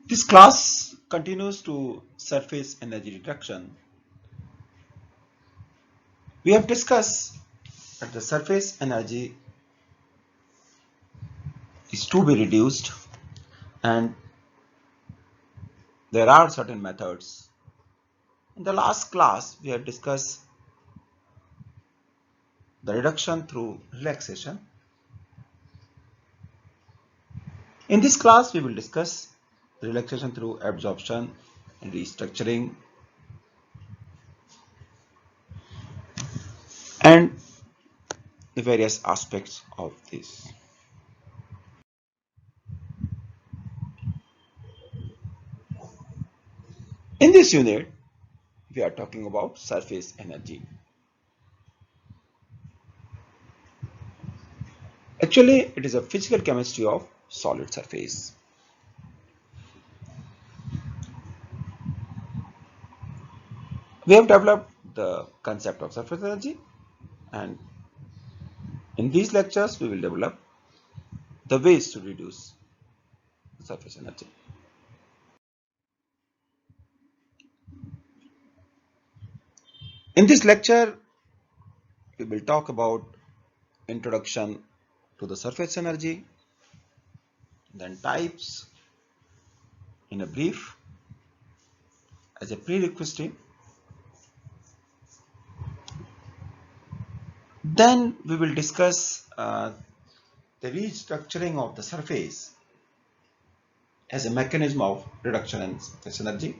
This class continues to surface energy reduction. We have discussed that the surface energy is to be reduced and there are certain methods. In the last class, we have discussed the reduction through relaxation. In this class, we will discuss relaxation through adsorption and restructuring and the various aspects of this. In this unit, we are talking about surface energy. Actually, it is a physical chemistry of solid surface. We have developed the concept of surface energy, and in these lectures, we will develop the ways to reduce surface energy. In this lecture, we will talk about introduction to the surface energy, then types in a brief as a prerequisite. Then we will discuss the restructuring of the surface as a mechanism of reduction in surface energy,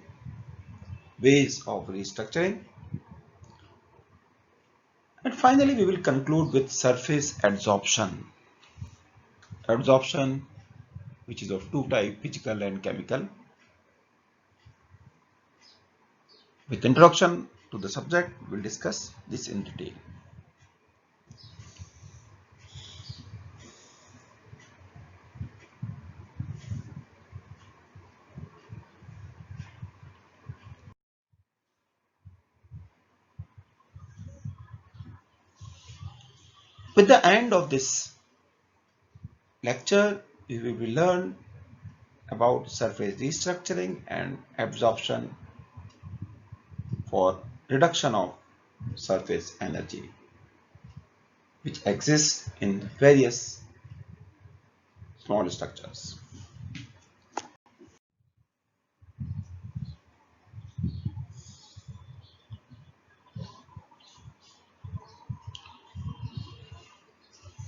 ways of restructuring, and finally we will conclude with surface adsorption. Adsorption, which is of two types, physical and chemical. With introduction to the subject, we will discuss this in detail. With the end of this lecture, we will learn about surface restructuring and adsorption for reduction of surface energy, which exists in various small structures.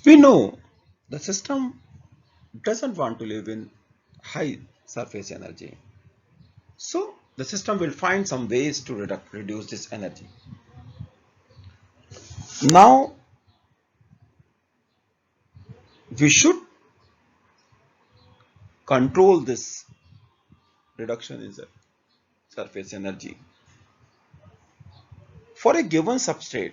We know the system doesn't want to live in high surface energy. So the system will find some ways to reduce this energy. Now we should control this reduction in the surface energy. For a given substrate,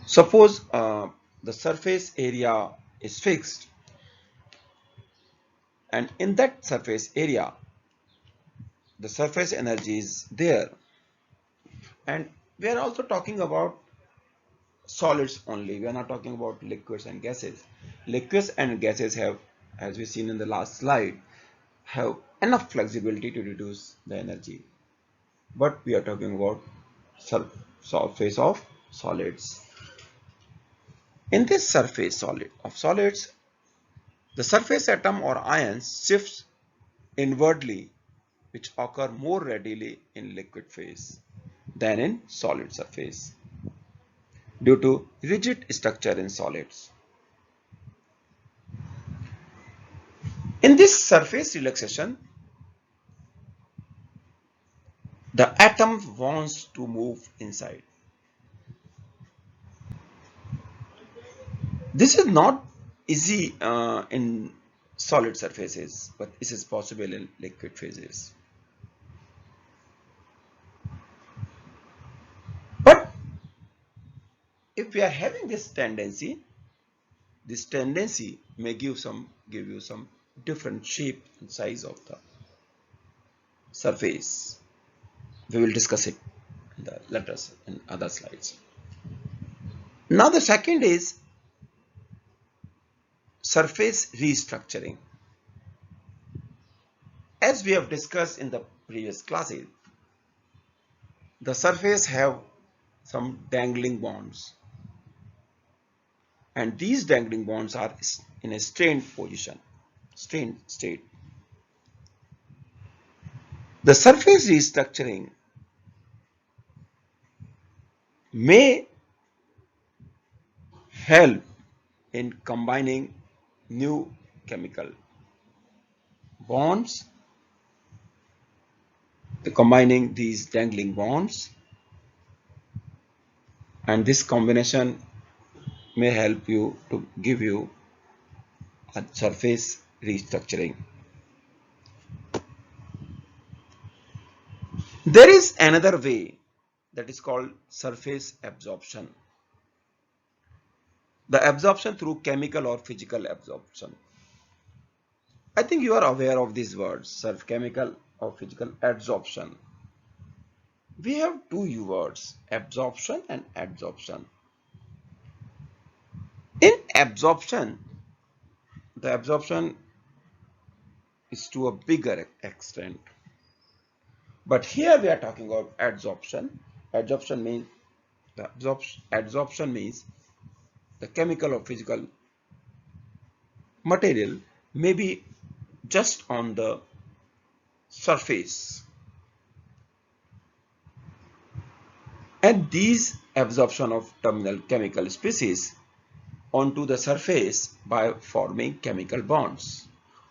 suppose the surface area is fixed, and in that surface area the surface energy is there, and we are also talking about solids only. We are not talking about liquids and gases. Liquids and gases have, as we seen in the last slide, have enough flexibility to reduce the energy, but we are talking about surface of solids. In this surface of solids, the surface atom or ions shifts inwardly, which occur more readily in liquid phase than in solid surface due to rigid structure in solids. In this surface relaxation, the atom wants to move inside. This is not easy in solid surfaces, but this is possible in liquid phases. But if we are having this tendency may give you some different shape and size of the surface. We will discuss it in the letters in other slides. Now the second is surface restructuring. As we have discussed in the previous classes, the surface have some dangling bonds, and these dangling bonds are in a strained position, strained state. The surface restructuring may help in combining new chemical bonds, combining these dangling bonds, and this combination may help you to give you a surface restructuring. There is another way that is called surface absorption. The absorption through chemical or physical absorption. I think you are aware of these words, chemical or physical absorption. We have two words, absorption and adsorption. In absorption, the absorption is to a bigger extent. But here we are talking about adsorption. Adsorption means the chemical or physical material may be just on the surface, and these absorption of terminal chemical species onto the surface by forming chemical bonds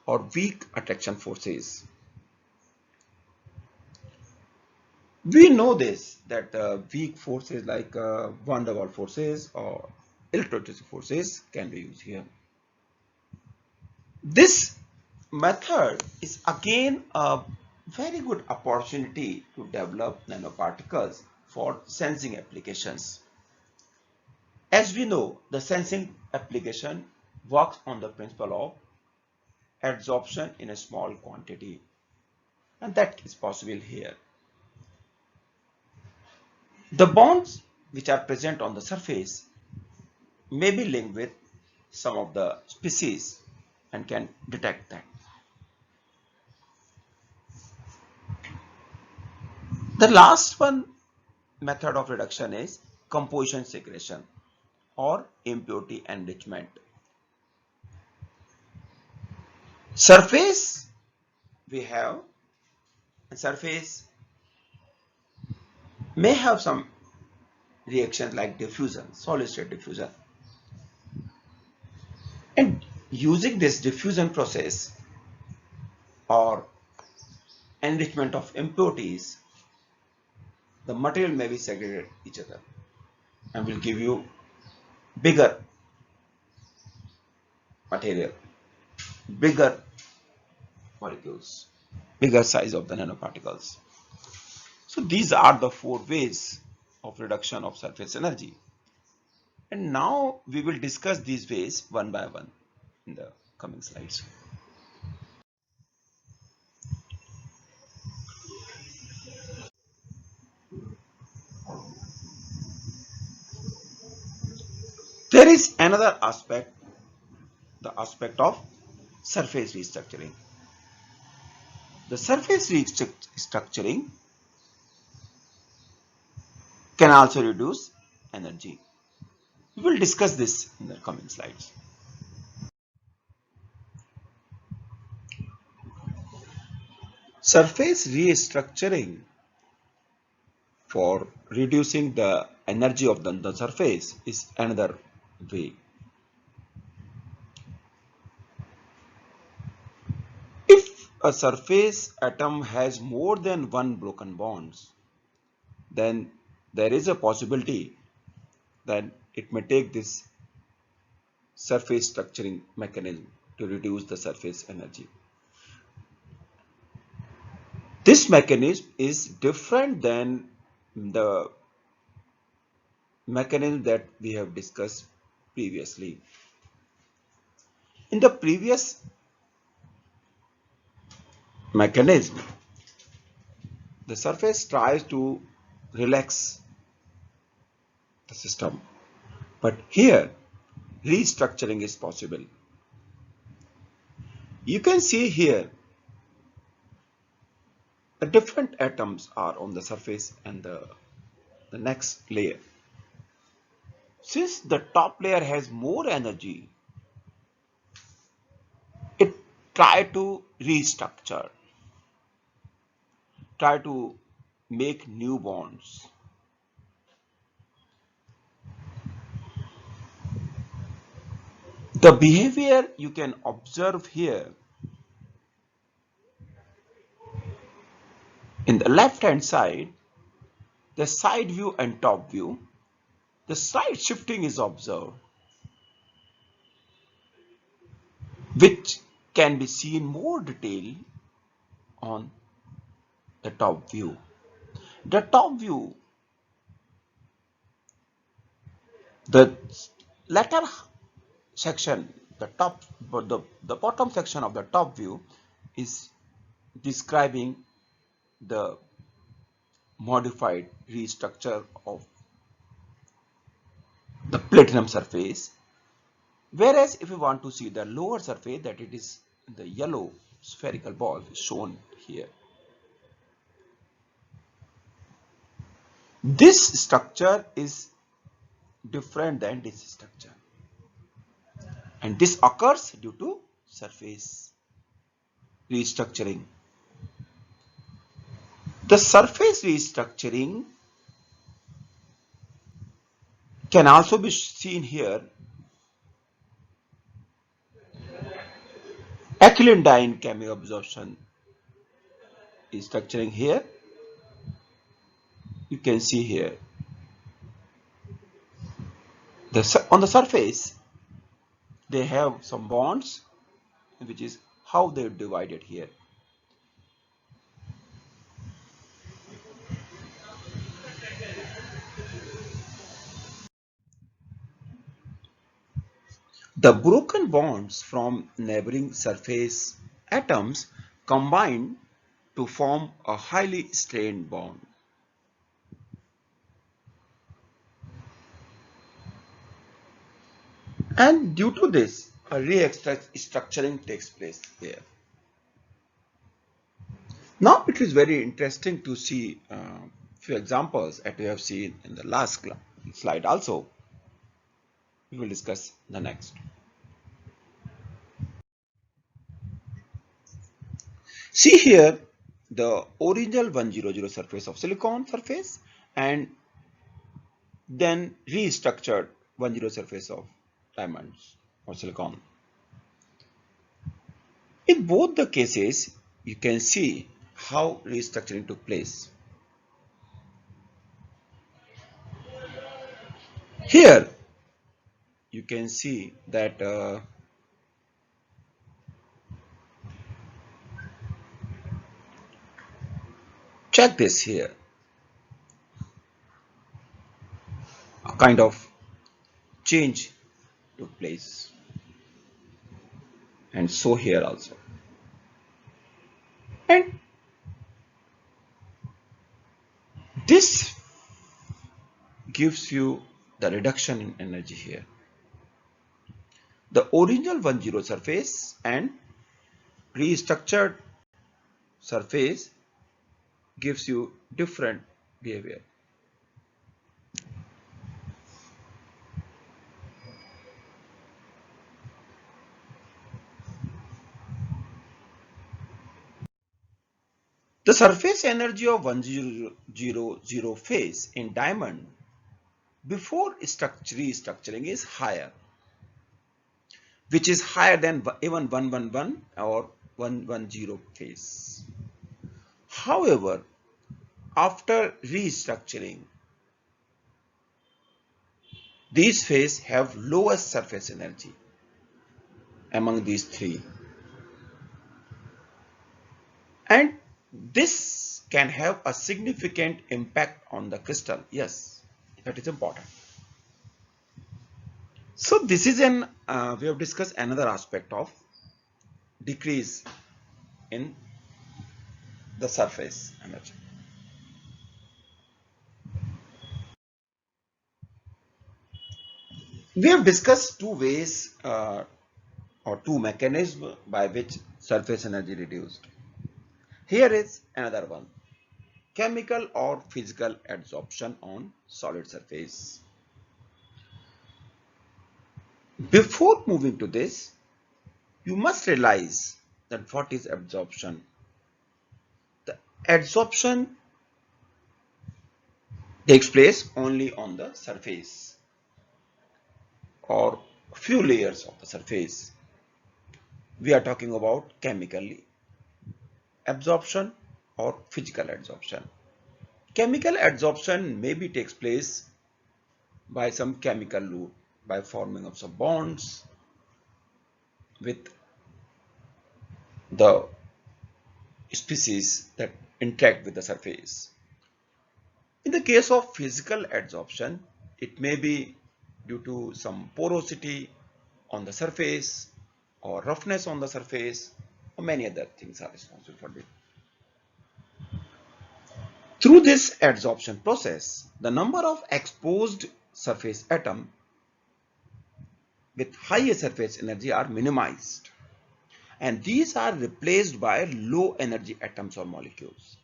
or weak attraction forces. We know this that weak forces like van der Waals forces or electrostatic forces can be used here. This method is again a very good opportunity to develop nanoparticles for sensing applications. As we know, the sensing application works on the principle of adsorption in a small quantity, and that is possible here. The bonds which are present on the surface may be linked with some of the species and can detect that. The last one method of reduction is composition segregation or impurity enrichment. Surface we have, and surface may have some reactions like diffusion, solid state diffusion. And using this diffusion process or enrichment of impurities, the material may be segregated each other and will give you bigger material, bigger molecules, bigger size of the nanoparticles. So these are the four ways of reduction of surface energy. And now we will discuss these ways one by one in the coming slides. There is another aspect, the aspect of surface restructuring. The surface restructuring can also reduce energy. We will discuss this in the coming slides. Surface restructuring for reducing the energy of the surface is another way. If a surface atom has more than one broken bonds, then there is a possibility that it may take this surface structuring mechanism to reduce the surface energy. This mechanism is different than the mechanism that we have discussed previously. In the previous mechanism, the surface tries to relax the system, but here restructuring is possible. You can see here the different atoms are on the surface and the next layer. Since the top layer has more energy, it try to restructure, try to make new bonds. The behavior you can observe here in the left hand side, the side view and top view, the side shifting is observed, which can be seen more detail on the top view. The top view, the latter section, the bottom section of the top view is describing the modified restructure of the platinum surface, whereas if you want to see the lower surface, that it is the yellow spherical ball shown here. This structure is different than this structure, and this occurs due to surface restructuring. The surface restructuring can also be seen here. Acylindine chemiabsorption is structuring here. You can see here on the surface they have some bonds, which is how they divided here. The broken bonds from neighboring surface atoms combine to form a highly strained bond. And due to this, a restructuring takes place here. Now it is very interesting to see a few examples that we have seen in the last slide also. We will discuss the next. See here the original 100 surface of silicon surface and then restructured 10 surface of diamonds or silicon. In both the cases, you can see how restructuring took place. Here, you can see that check this here. A kind of change took place. And so here also. And this gives you the reduction in energy here. The original 10 surface and restructured surface gives you different behavior. The surface energy of 1000 phase in diamond before restructuring is higher, which is higher than even 111 or 110 phase. However, after restructuring, these phases have lowest surface energy among these three. And this can have a significant impact on the crystal. Yes, that is important. So this is we have discussed another aspect of decrease in the surface energy. We have discussed two ways or two mechanisms by which surface energy reduced. Here is another one: chemical or physical adsorption on solid surface. Before moving to this, you must realize that what is absorption. The adsorption takes place only on the surface or few layers of the surface. We are talking about chemical absorption or physical adsorption. Chemical adsorption maybe takes place by some chemical route, by forming of some bonds with the species that interact with the surface. In the case of physical adsorption, it may be due to some porosity on the surface or roughness on the surface, or many other things are responsible for it. Through this adsorption process, the number of exposed surface atoms with higher surface energy are minimized, and these are replaced by low energy atoms or molecules.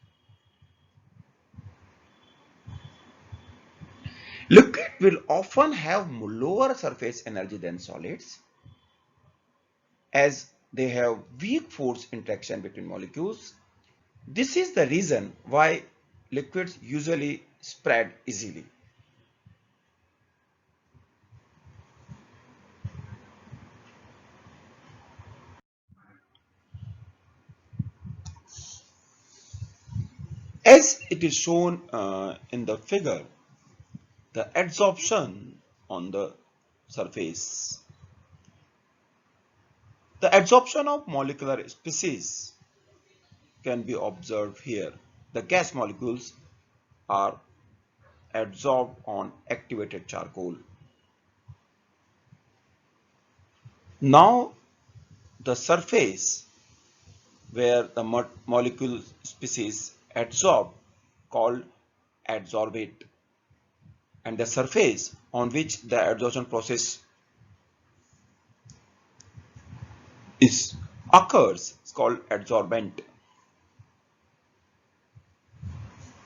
Liquid will often have lower surface energy than solids, as they have weak force interaction between molecules. This is the reason why liquids usually spread easily. As it is shown in the figure, the adsorption on the surface. The adsorption of molecular species can be observed here. The gas molecules are adsorbed on activated charcoal. Now the surface where the molecule species adsorb called adsorbate, and the surface on which the adsorption process is occurs is called adsorbent.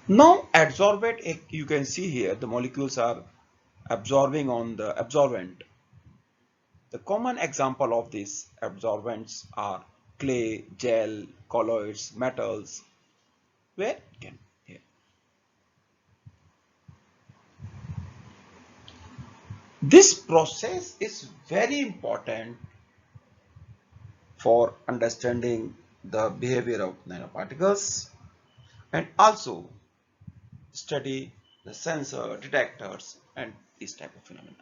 Now adsorbate, you can see here the molecules are absorbing on the absorbent. The common example of these absorbents are clay, gel, colloids, metals. Where can here. This process is very important for understanding the behavior of nanoparticles and also study the sensor, detectors, and these type of phenomena.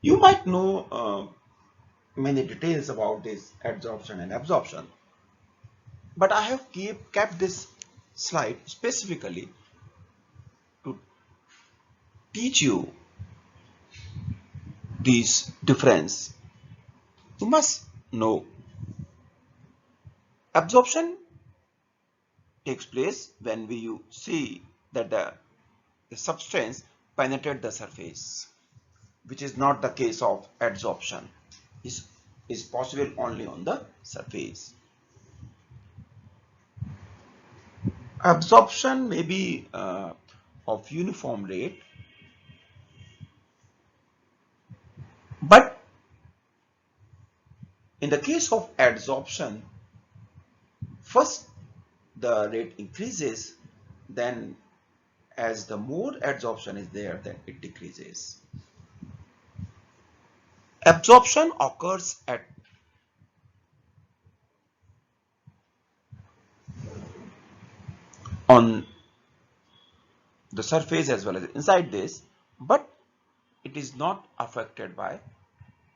You might know many details about this adsorption and absorption, but I have kept this slide specifically to teach you these difference. You must know absorption takes place when you see that the substance penetrate the surface, which is not the case of adsorption. Is possible only on the surface. Absorption may be of uniform rate, but in the case of adsorption, first the rate increases, then as the more adsorption is there, then it decreases. Absorption occurs on the surface as well as inside this, but it is not affected by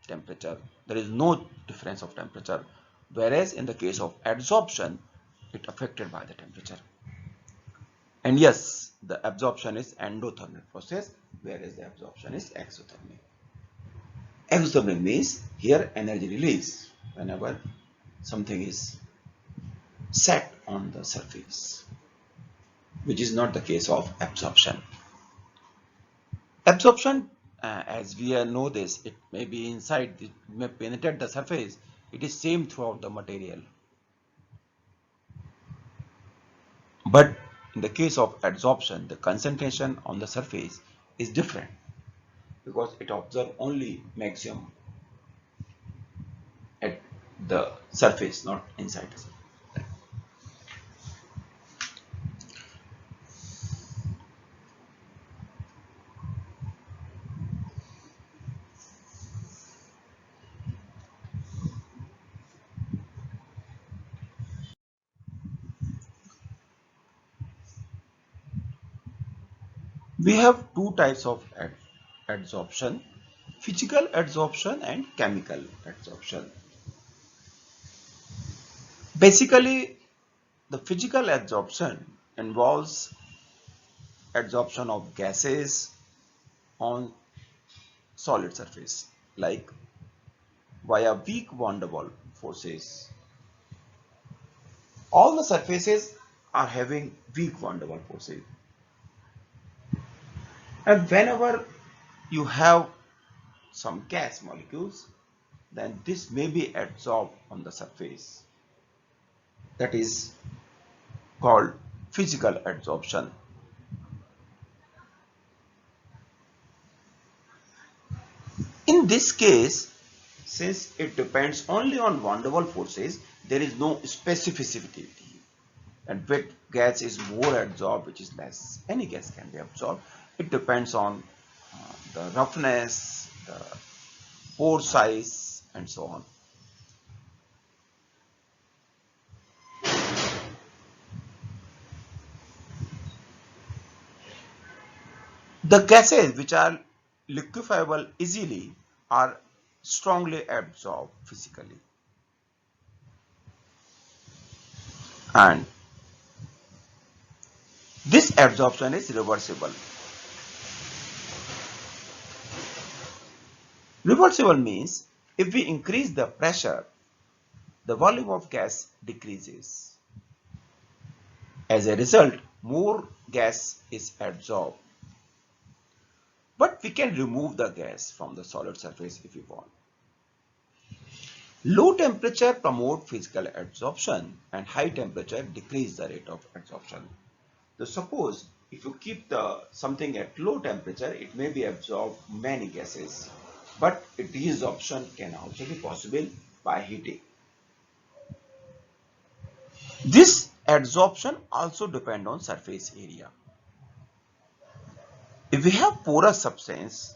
temperature. There is no difference of temperature, whereas in the case of adsorption, it affected by the temperature. And yes, the absorption is endothermic process, whereas the absorption is exothermic. Exothermic means here energy release whenever something is set on the surface, which is not the case of absorption. Absorption as we know this, it may be inside, it may penetrate the surface. It is same throughout the material. But in the case of adsorption, the concentration on the surface is different because it observes only maximum at the surface, not inside. We have two types of adsorption: physical adsorption and chemical adsorption. Basically, the physical adsorption involves adsorption of gases on solid surface, like via weak van der Waals forces. All the surfaces are having weak van der Waals forces, and whenever you have some gas molecules, then this may be adsorbed on the surface. That is called physical adsorption. In this case, since it depends only on van der Waals forces, there is no specificity. And wet gas is more adsorbed, which is less. Any gas can be absorbed. It depends on the roughness, the pore size, and so on. The gases which are liquefiable easily are strongly absorbed physically. And this absorption is reversible. Reversible means if we increase the pressure, the volume of gas decreases. As a result, more gas is adsorbed. But we can remove the gas from the solid surface if we want. Low temperature promote physical adsorption and high temperature decrease the rate of adsorption. So suppose if you keep something at low temperature, it may be absorbed many gases, but desorption can also be possible by heating. This adsorption also depends on surface area. If we have porous substance,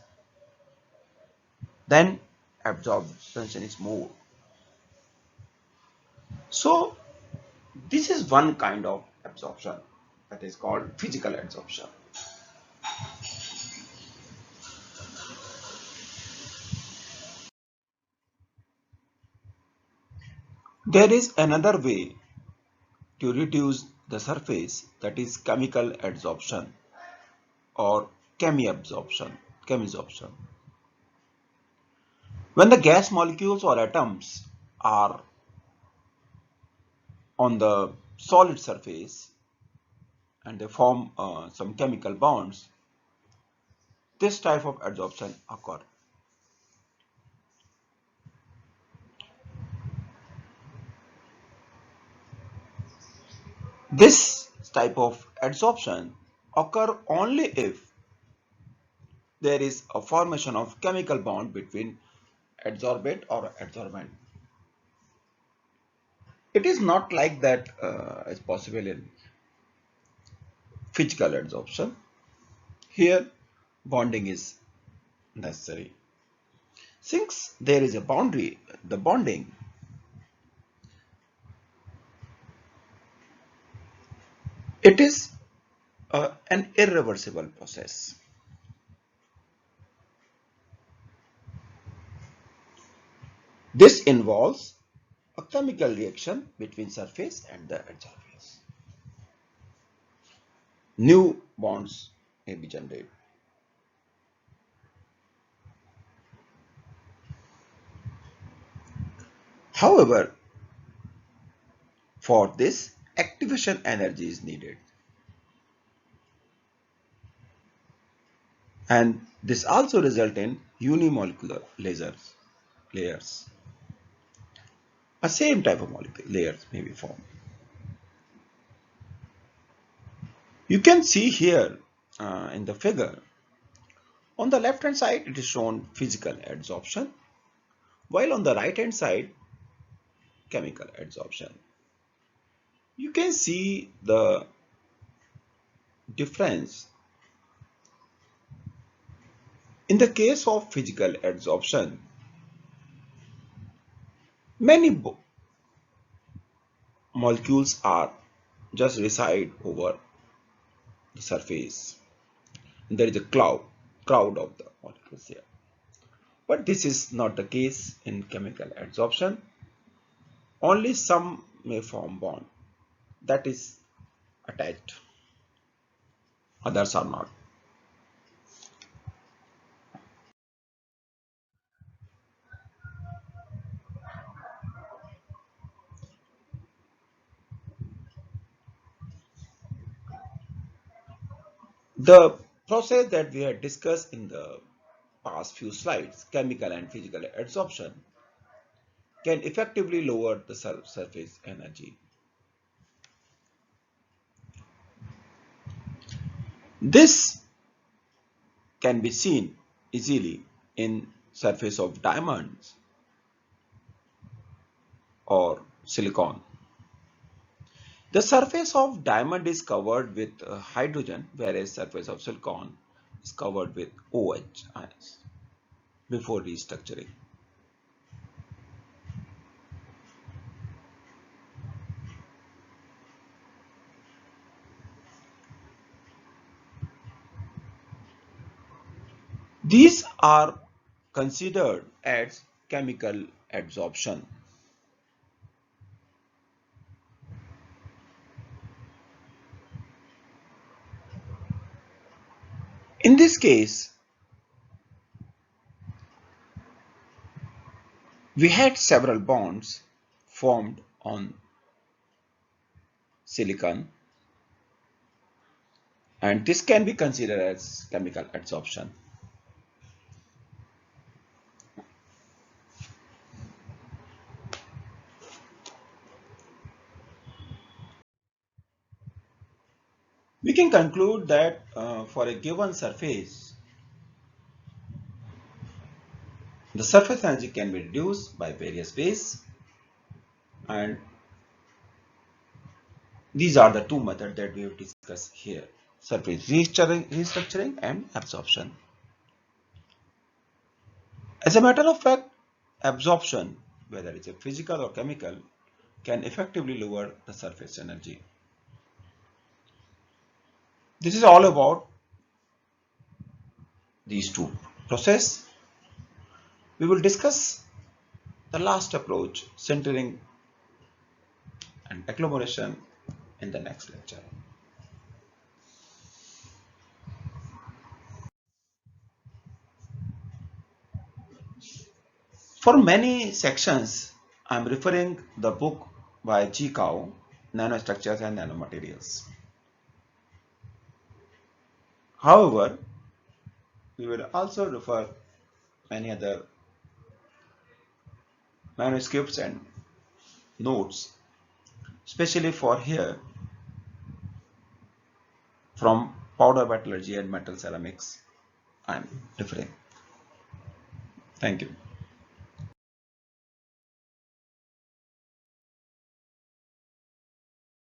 then absorption is more. So this is one kind of absorption that is called physical adsorption. There is another way to reduce the surface, that is chemical adsorption or chemisorption. When the gas molecules or atoms are on the solid surface and they form some chemical bonds, this type of adsorption occurs. This type of adsorption occurs only if there is a formation of chemical bond between adsorbate or adsorbent. It is not like that is possible in physical adsorption. Here bonding is necessary. Since there is a boundary, the bonding, it is an irreversible process. This involves a chemical reaction between surface and the adsorbents. New bonds may be generated. However, for this, activation energy is needed. and this also result in unimolecular layers. A same type of molecule layers may be formed. You can see here in the figure, on the left hand side it is shown physical adsorption, while on the right hand side chemical adsorption. You can see the difference. In the case of physical adsorption, many molecules are just reside over the surface. There is a crowd of the molecules here. But this is not the case in chemical adsorption. Only some may form bond that is attached, others are not. The process that we had discussed in the past few slides, chemical and physical adsorption, can effectively lower the surface energy. This can be seen easily in surface of diamonds or silicon. The surface of diamond is covered with hydrogen, whereas surface of silicon is covered with OH ions before restructuring. These are considered as chemical adsorption. In this case, we had several bonds formed on silicon, and this can be considered as chemical adsorption. We can conclude that for a given surface, the surface energy can be reduced by various ways, and these are the two methods that we have discussed here: surface restructuring and absorption. As a matter of fact, absorption, whether it's a physical or chemical, can effectively lower the surface energy. This is all about these two processes. We will discuss the last approach, sintering and agglomeration, in the next lecture. For many sections, I am referring the book by G. Kao, Nanostructures and Nanomaterials. However, we will also refer many other manuscripts and notes, especially for here from powder metallurgy and metal ceramics I am referring. Thank you.